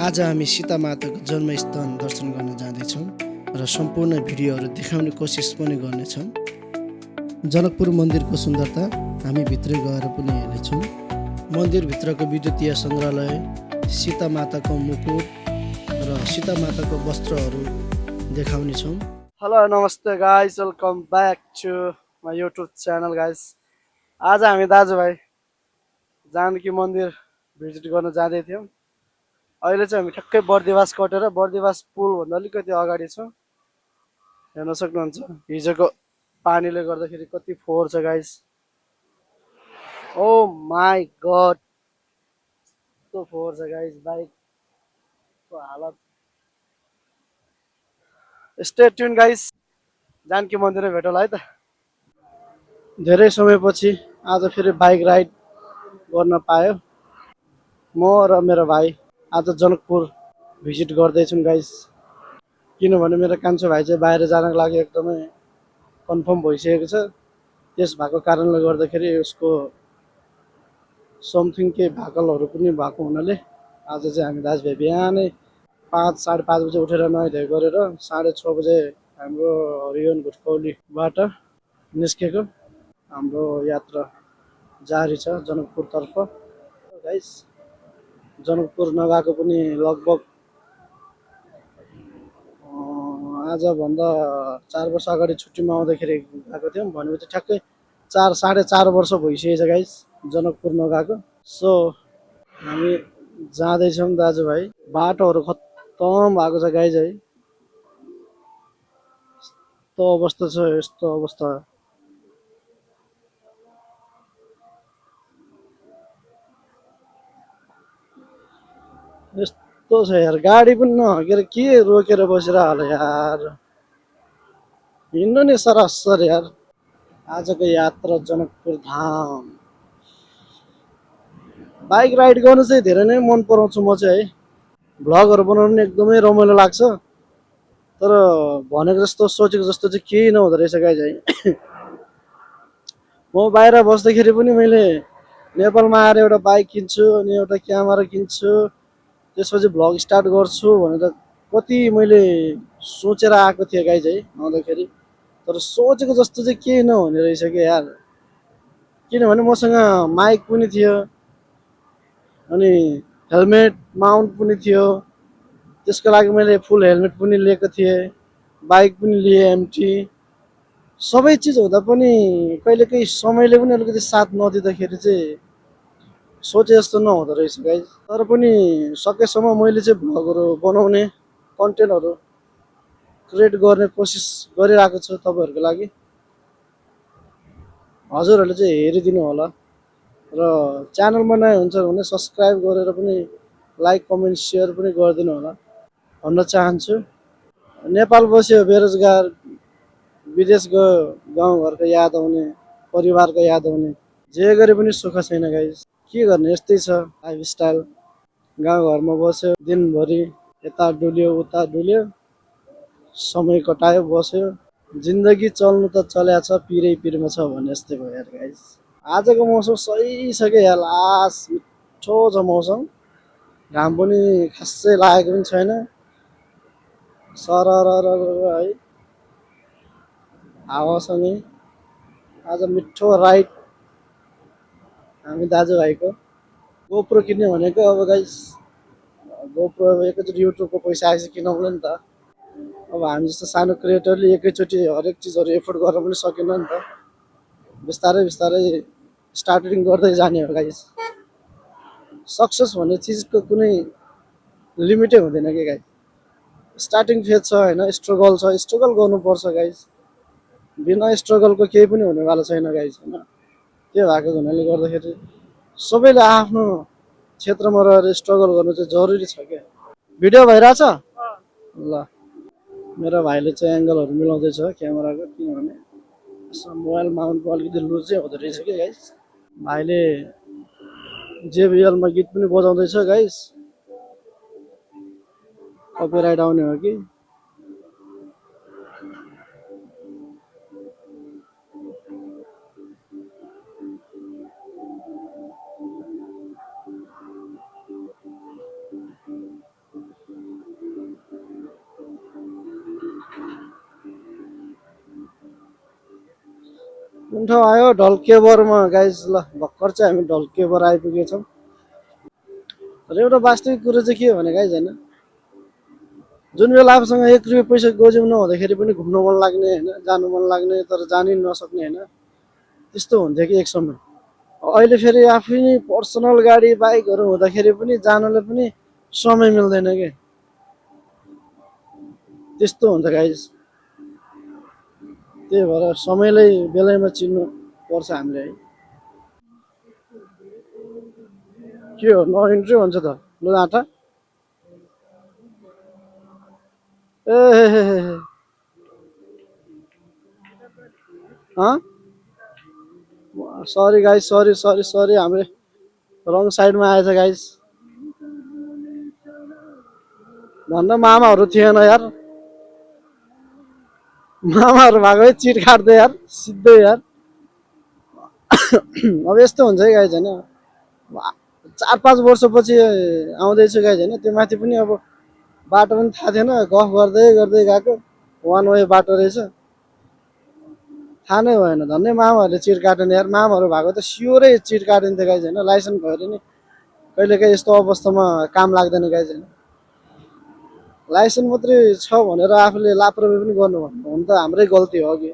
आज हामी सीता माताको जन्मस्थान दर्शन गर्न जाँदैछौँ र सम्पूर्ण भिडियोहरू देखाउने कोसिस पनि गर्नेछौँ। जनकपुर मन्दिरको सुन्दरता हामी भित्रै गएर पनि हेर्नेछौँ। मन्दिरभित्रको विद्युतीय सङ्ग्रहालय, सीता माताको मुकुट र सीता माताको वस्त्रहरू देखाउनेछौँ। हेलो नमस्ते guys, welcome back to my YouTube channel guys. आज हामी दाजुभाइ जानकी मन्दिर भिजिट गर्न जाँदै थियौँ। अहिले चाहिँ हामी ठ्याक्कै बर्दिवास कटेर बर्दिवास पुलभन्दा अलिकति अगाडि छौँ। हेर्न सक्नुहुन्छ हिजोको पानीले गर्दाखेरि कति फोहोर छ गाइस। ओ माई गड, कस्तो फोहोर छ गाइस, बाइकको हालत। स्टे ट्युन गाइस, जानकी मन्दिरमा भेटौँ है त। धेरै समयपछि आज फेरि बाइक राइड गर्न पायो। म र मेरो भाइ आज जनकपुर भिजिट गर्दैछौँ गाइस। किनभने मेरो कान्छो भाइ चाहिँ बाहिर जानको लागि एकदमै कन्फर्म भइसकेको छ। त्यस भएको कारणले गर्दाखेरि उसको समथिङ केही भाकलहरू पनि भएको हुनाले आज चाहिँ हामी दाजुभाइ बिहानै 5-5:30 बजे उठेर नुहाइधुवाइ गरेर 6:30 बजे हाम्रो हरिवन घुटकौलीबाट निस्केको। हाम्रो यात्रा जारी छ जनकपुरतर्फ। गाइस, जनकपुर नगएको पनि लगभग आजभन्दा 4 वर्ष अगाडि छुट्टीमा आउँदाखेरि गएको थियौँ। भनेपछि ठ्याक्कै 4-4.5 वर्ष भइसकेछ गाइस जनकपुर नगएको। सो हामी जाँदैछौँ दाजुभाइ। बाटोहरू खत्तम भएको छ गाइस है। यस्तो अवस्था छ, यस्तो अवस्था। यस्तो छ यार, गाडी पनि नहकेर के रोकेर बसेर होला यार। हिँड्नु नि सरसर यार। आजको यात्रा जनकपुर धाम। बाइक राइड गर्नु चाहिँ धेरै नै मन पराउँछु म चाहिँ है। भ्लगहरू बनाउनु पनि एकदमै रमाइलो लाग्छ। तर भनेको जस्तो सोचेको जस्तो चाहिँ केही नहुँदो रहेछ गाइस है। म बाहिर बस्दाखेरि पनि मैले नेपालमा आएर एउटा बाइक किन्छु अनि एउटा क्यामेरा किन्छु, त्यसपछि भ्लग स्टार्ट गर्छु भनेर कति मैले सोचेर आएको थिएँ गाइस है आउँदाखेरि। तर सोचेको जस्तो चाहिँ केही नहुने रहेछ क्या यार। किनभने मसँग माइक पनि थियो अनि हेलमेट माउन्ट पनि थियो। त्यसको लागि मैले फुल हेलमेट पनि लिएको थिएँ, बाइक पनि लिएँ एमटी। सबै चिज हुँदा पनि कहिलेकाहीँ समयले पनि अलिकति साथ नदिँदाखेरि चाहिँ सोचे जस्तो नहुँदो रहेछ गाइस। तर पनि सकेसम्म मैले चाहिँ भ्लगहरू बनाउने, कन्टेन्टहरू क्रिएट गर्ने कोसिस गरिरहेको छु तपाईँहरूको लागि। हजुरहरूले चाहिँ हेरिदिनु होला र च्यानलमा नयाँ हुन्छ भने सब्सक्राइब गरेर पनि लाइक कमेन्ट सेयर पनि गरिदिनु होला भन्न चाहन्छु। नेपाल बस्यो बेरोजगार, विदेश गयो गाउँघरको याद आउने, परिवारको याद आउने, जे गरे पनि सुख छैन गाइस। के गर्ने, यस्तै छ लाइफस्टाइल। गाउँघरमा बस्यो दिनभरि, यता डुल्यो उता डुल्यो, समय कटायो बस्यो। जिन्दगी चल्नु त चल्या छ, पिरै पिरमा छ भने जस्तै भयो यार गाइस। आजको मौसम सही छ क्या यार, लास मिठो छ मौसम। घाम पनि खासै लागेको पनि छैन, सरर है हावासँगै। आज मिठो राइड हामी दाजुभाइको। गोप्रो किन्ने भनेको अब गाइस, गोप्रो एकैचोटि युट्युबको पैसा आएपछि किनौँला नि त। अब हामी जस्तो सानो क्रिएटरले एकैचोटि हरेक चिजहरू एफोर्ड गर्न पनि सकेन नि त। बिस्तारै बिस्तारै स्टार्टिङ गर्दै जाने हो गाइस। सक्सेस भन्ने चिजको कुनै लिमिटै हुँदैन कि गाइस। स्टार्टिङ फेज छ होइन, स्ट्रगल छ, स्ट्रगल गर्नुपर्छ गाइस। बिना स्ट्रगलको केही पनि हुनेवाला छैन गाइस होइन। त्यो भएको हुनाले गर्दाखेरि सबैले आफ्नो क्षेत्रमा रहेर स्ट्रगल गर्नु चाहिँ जरुरी छ क्या। भिडियो भइरहेछ ल। मेरो भाइले चाहिँ एङ्गलहरू मिलाउँदैछ क्यामेराको, किनभने मोबाइल माउन्टको अलिकति लुज चाहिँ हुँदो रहेछ कि गाइस। भाइले जेबिएलमा गीत पनि बजाउँदैछ गाइस, कपिराइट आउने हो कि। कुन ठाउँ आयो ढल्केबरमा गाइज ल भर्खर चाहिँ हामी ढल्केबर आइपुगेछौँ र एउटा वास्तविक कुरो चाहिँ के हो भने गाइज होइन जुन बेला आफूसँग 1 रुपियाँ पैसा गोजिम नहुँदाखेरि पनि घुम्न मन लाग्ने होइन जानु मन लाग्ने तर जानै नसक्ने होइन त्यस्तो हुन्थ्यो कि एक समय अहिले फेरि आफै पर्सनल गाडी बाइकहरू हुँदाखेरि पनि जानलाई पनि समय मिल्दैन कि त्यस्तो हुन्छ गाइज त्यही भएर समयलाई बेलैमा चिन्नु पर्छ हामीले है के हो नो इन्ट्री भन्छ त लु आँटा ए sorry guys sorry sorry sorry हामीले रङ साइडमा आएछ गाइज भन्न मामाहरू थिएन यार मामाहरू भएको भए चिट काट्दै यार सिधै यार अब यस्तो हुन्छ है गाइज होइन 4-5 वर्षपछि आउँदैछु गाइज होइन त्यो माथि पनि अब बाटो पनि थाहा थिएन गफ गर्दै गर्दै गएको वान वे बाटो रहेछ थाहा नै भएन धन्य मामाहरूले चिट काटेन यार मामाहरू भएको त स्योरै चिट काटिन्थ्यो गाइज होइन लाइसेन्स भएर नि कहिलेकाहीँ यस्तो अवस्थामा काम लाग्दैन गाइज होइन लाइसेन्स मात्रै छ भनेर आफूले लापरवाही पनि गर्नु भन्नु हुन त हाम्रै गल्ती हो कि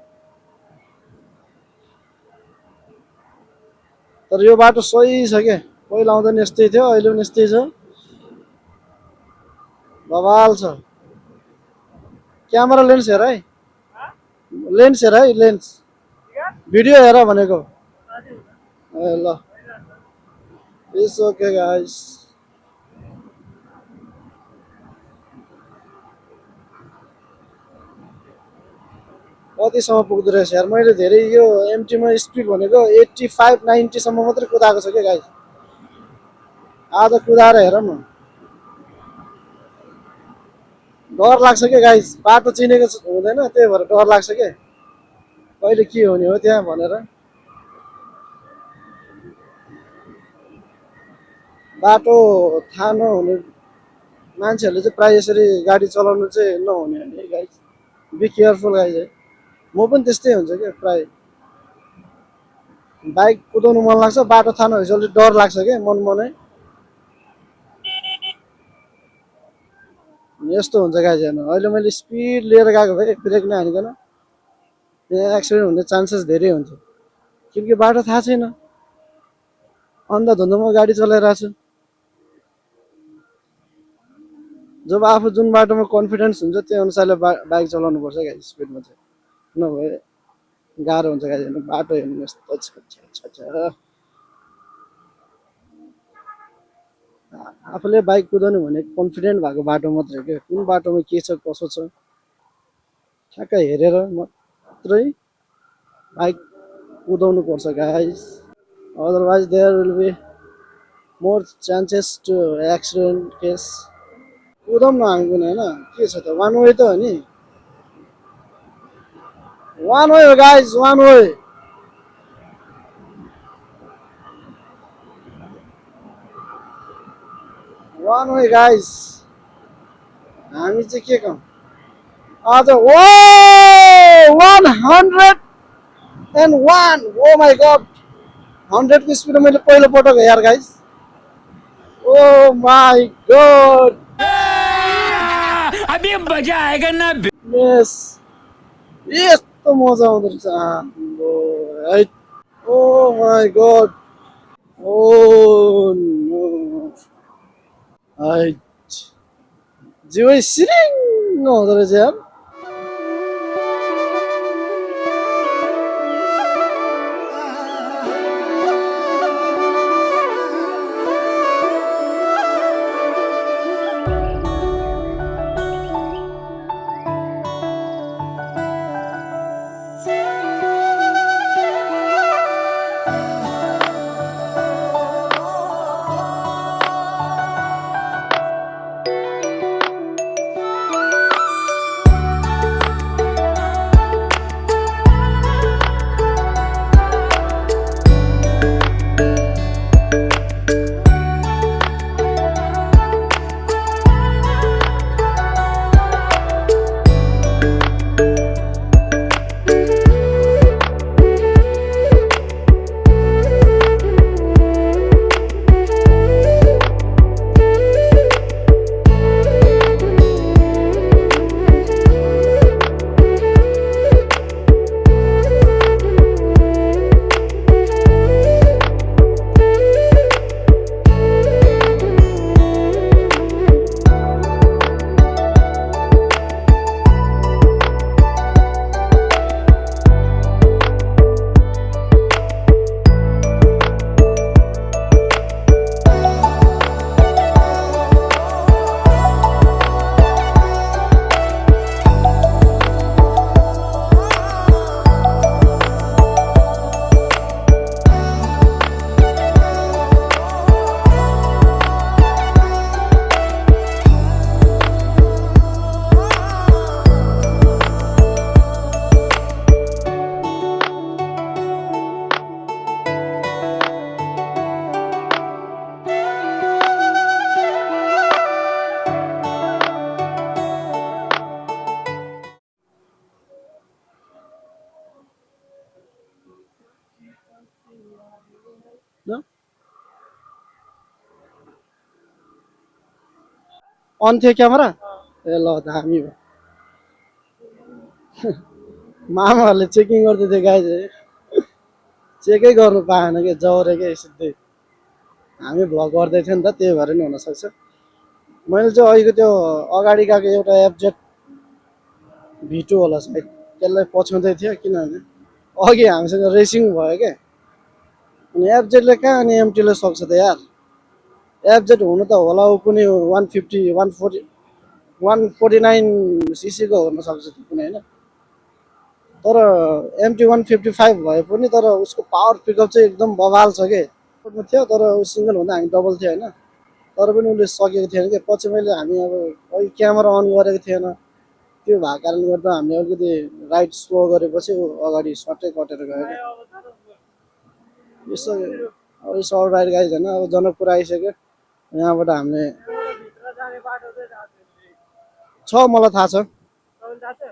तर यो बाटो सही छ क्या पहिला आउँदा नि यस्तै थियो अहिले पनि यस्तै छ बवाल छ क्यामेरा लेन्स हेर है लेन्स हेर है लेन्स भिडियो हेर भनेको ए ल इट्स ओके गाइस कतिसम्म पुग्दो रहेछ यार मैले धेरै यो एमटीमा स्पिड भनेको 85-90सम्म मात्रै कुदाएको छ क्या गाइस आज कुदाएर हेर न डर लाग्छ क्या गाइस बाटो चिनेको हुँदैन त्यही भएर डर लाग्छ क्या कहिले के हुने हो त्यहाँ भनेर बाटो थाहा नहुने मान्छेहरूले चाहिँ प्रायः यसरी गाडी चलाउनु चाहिँ नहुने है गाइस बी केयरफुल गाइस है म पनि त्यस्तै हुन्छ क्या प्राय बाइक कुदाउनु मन लाग्छ बाटो थाहा नभएपछि अलिक डर लाग्छ क्या मनै यस्तो हुन्छ गाइस हेर्नु अहिले मैले स्पिड लिएर गएको भए ब्रेक नहानिकन यहाँ एक्सिडेन्ट हुने चान्सेस धेरै हुन्छ किनकि बाटो थाहा छैन अन्धाधुन्दामा गाडी चलाइरहेको छु जब आफू जुन बाटोमा कन्फिडेन्स हुन्छ त्यो अनुसारले बाइक चलाउनु पर्छ गाइस स्पिडमा चाहिँ नभए गाह्रो हुन्छ गाइस हेर्नु बाटो हेर्नु यस्तो छ आफूले बाइक कुदाउनु भने कन्फिडेन्ट भएको बाटो मात्रै के कुन बाटोमा के छ कसो छ ठ्याक्कै हेरेर मात्रै बाइक कुदाउनु पर्छ guys otherwise there will be more chances to accident case कुदाउँ न हामी पनि होइन के छ त वान वे त हो नि वान वे हो guys one way one way guys हामी चाहिँ के कौँ आज ओ 101 ओ माई गड 100 को स्पिड मैले पहिलो पटक यार गाइस ओ माई गॉड अभी मजा आएगा ना यस यस्तो मजा आउँदो रहेछ ओ माई गॉड ओ नो जिउ सिरिङ हुँदो रहेछ यार अन थियो क्यामेरा ए ल दामी भयो मामाहरूले चेकिङ गर्दै थियो गाई चाहिँ चेकै गर्नु पाएन कि जौरेकै सिधै हामी भ्लग गर्दै थियो नि त त्यही भएर नि हुनसक्छ मैले चाहिँ अहिलेको त्यो अगाडि गएको एउटा एफजेड V2 होला सायद त्यसलाई पछ्याउँदै थियो किनभने अघि हामीसँग रेसिङ भयो क्या अनि एफजेडले कहाँ अनि एमटीले सक्छ त यार एफजेड हुनु त होला ऊ कुनै 150 140 149 सीसीको हुन सक्छ त्यो कुनै होइन तर एमटी 155 भए पनि तर उसको पावर पिकअप चाहिँ एकदम बवाल छ कि थियो तर सिङ्गल हुँदा हामी डबल थियो होइन तर पनि उसले सकेको थिएन कि पछि मैले हामी अब अघि क्यामेरा अन गरेको थिएन त्यो भएको कारणले गर्दा हामीले अलिकति राइट स्लो गरेपछि ऊ अगाडि सट्टै कटेर गयो यसो अब यसो अरू राइड गाडी छैन अब जनकपुर आइसक्यो यहाँबाट हामीले छ मलाई थाहा छ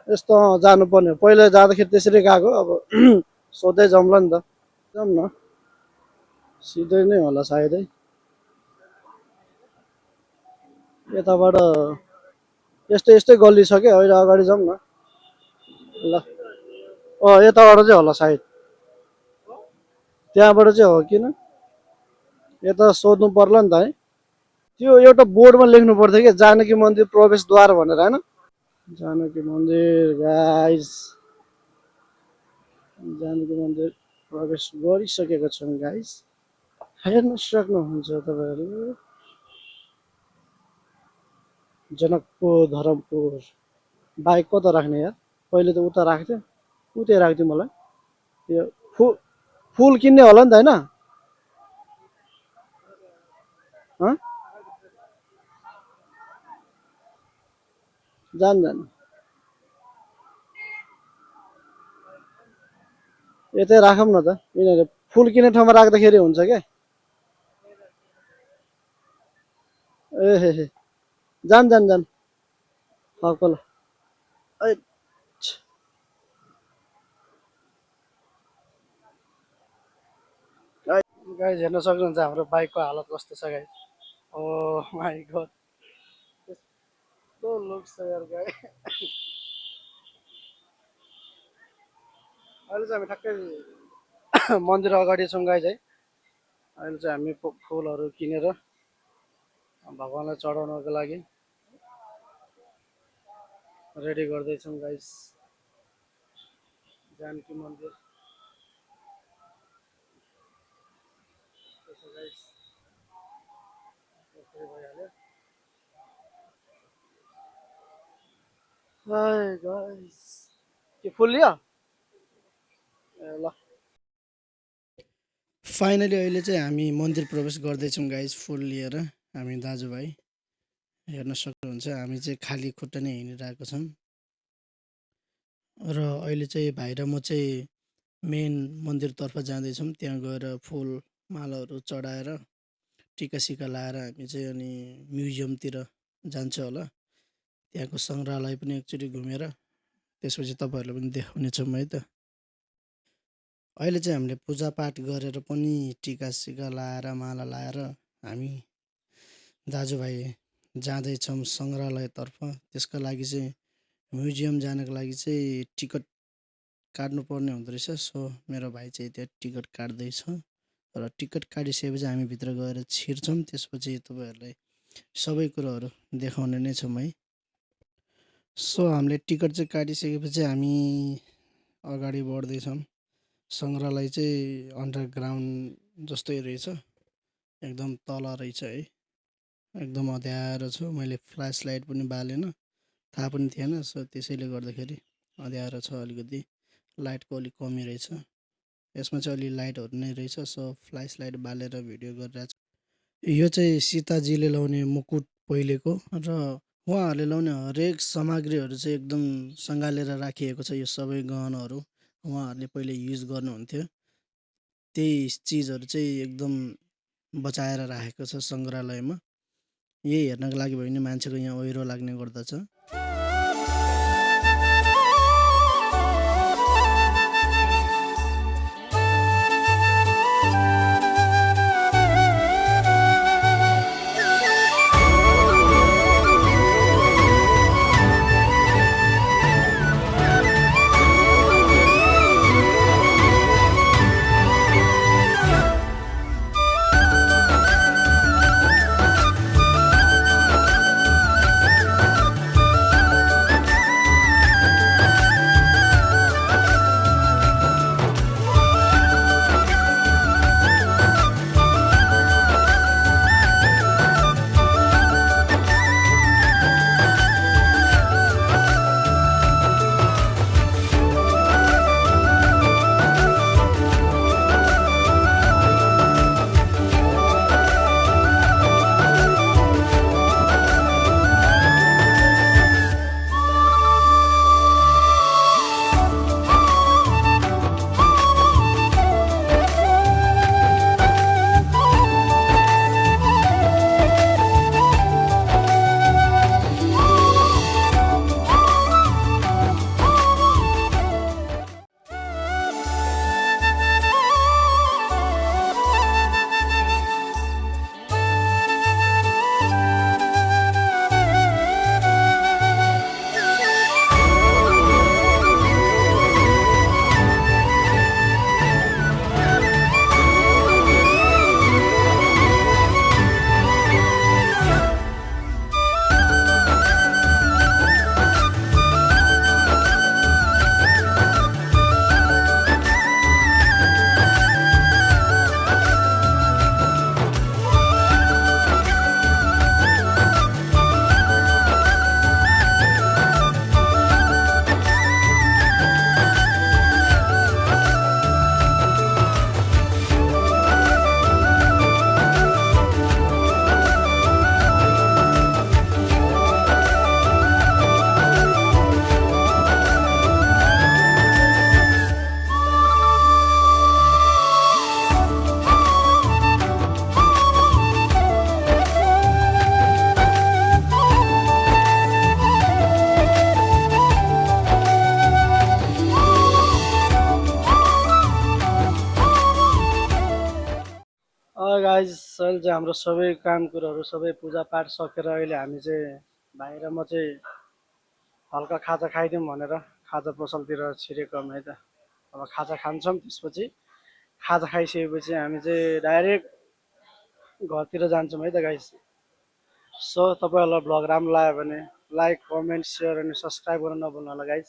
यस्तो जानुपर्ने पहिला जाँदाखेरि त्यसरी गएको अब सोध्दै जाउँला नि त जाउँ न सिधै नै होला सायदै यताबाट यस्तै यस्तै गल्ली छ क्या अहिले अगाडि जाउँ न ल यताबाट चाहिँ होला सायद त्यहाँबाट चाहिँ हो किन यता सोध्नु पर्ला नि त है त्यो एउटा बोर्डमा लेख्नु पर्थ्यो क्या जानकी मन्दिर प्रवेशद्वार भनेर होइन जानकी मन्दिर गाइस जानकी मन्दिर प्रवेश गरिसकेको छौँ गाइस हेर्न सक्नुहुन्छ तपाईँहरू जनकपुर धरमपुर बाइक कता राख्ने यार पहिले त उता राख्थ्यो उतै राख्थ्यो मलाई यो फुल किन्ने होला नि त होइन जान यतै राखौँ न त किनभने फुल किन्ने ठाउँमा राख्दाखेरि हुन्छ क्या ए हे जान हकल गाइज हेर्न सक्नुहुन्छ हाम्रो बाइकको हालत कस्तो छ गाइज ओ माई गड कस्तो लुक छ यार गाई अहिले चाहिँ हामी ठ्याक्कै मन्दिर अगाडि छौँ गाइज है अहिले चाहिँ हामी फुलहरू किनेर भगवान्लाई चढाउनको लागि रेडी गर्दैछौँ गाइज जानकी मन्दिर भइहाल्यो गाइज के फुल लियो ए ल फाइनली अहिले चाहिँ हामी मन्दिर प्रवेश गर्दैछौँ गाइज फुल लिएर हामी दाजुभाइ हेर्न सक्नुहुन्छ हामी चाहिँ खाली खुट्टा नै हिँडिरहेको छौँ र अहिले चाहिँ भाइ र म चाहिँ मेन मन्दिरतर्फ जाँदैछौँ त्यहाँ गएर फुल मालाहरू चढाएर टिका सिका लाएर हामी चाहिँ अनि म्युजियमतिर जान्छ होला त्यहाँको सङ्ग्रहालय पनि एकचोटि घुमेर त्यसपछि तपाईँहरूलाई पनि देखाउनेछौँ है त अहिले चाहिँ हामीले पूजापाठ गरेर पनि टिका सिका लाएर माला लाएर हामी दाजुभाइ जाँदैछौँ सङ्ग्रहालयतर्फ त्यसका लागि चाहिँ म्युजियम जानको लागि चाहिँ टिकट काट्नुपर्ने हुँदो रहेछ सो मेरो भाइ चाहिँ त्यहाँ टिकट काट्दैछ र टिकट काटिसकेपछि हामी भित्र गएर छिर्छौँ त्यसपछि तपाईँहरूलाई सबै कुरोहरू देखाउने नै छौँ है सो हामीले टिकट चाहिँ काटिसकेपछि हामी अगाडि बढ्दैछौँ सङ्ग्रहालय चाहिँ अन्डरग्राउन्ड जस्तै रहेछ एकदम तल रहेछ है एकदम अँध्यारो छ मैले फ्ल्यास लाइट पनि बालेन थाहा पनि थिएन सो त्यसैले गर्दाखेरि अँध्यारो छ अलिकति लाइटको अलिक कमी रहेछ यसमा चाहिँ अलि लाइटहरू नै रहेछ सो फ्ल्यास लाइट बालेर भिडियो गरिरहेको छ यो चाहिँ सीताजीले लाउने मुकुट पहिलेको र उहाँहरूले लाउने हरेक सामग्रीहरू चाहिँ एकदम सँगालेर राखिएको छ यो सबै गहनाहरू उहाँहरूले पहिले युज गर्नुहुन्थ्यो त्यही चिजहरू चाहिँ एकदम बचाएर राखेको छ सङ्ग्रहालयमा यही हेर्नको लागि भयो भने मान्छेको यहाँ ओहिरो लाग्ने गर्दछ अहिले चाहिँ हाम्रो सबै काम कुरोहरू सबै पूजापाठ सकेर अहिले हामी चाहिँ भाइ र म चाहिँ हल्का खाजा खाइदिउँ भनेर खाजा पसलतिर छिरेको है त। अब खाजा खान्छौँ, त्यसपछि खाजा खाइसकेपछि हामी चाहिँ डाइरेक्ट घरतिर जान्छौँ है त गाइस। सो तपाईँहरूलाई भ्लग राम्रो लाग्यो भने लाइक, कमेन्ट, सेयर अनि सब्सक्राइब गर्न नभुल्नु होला गाइस।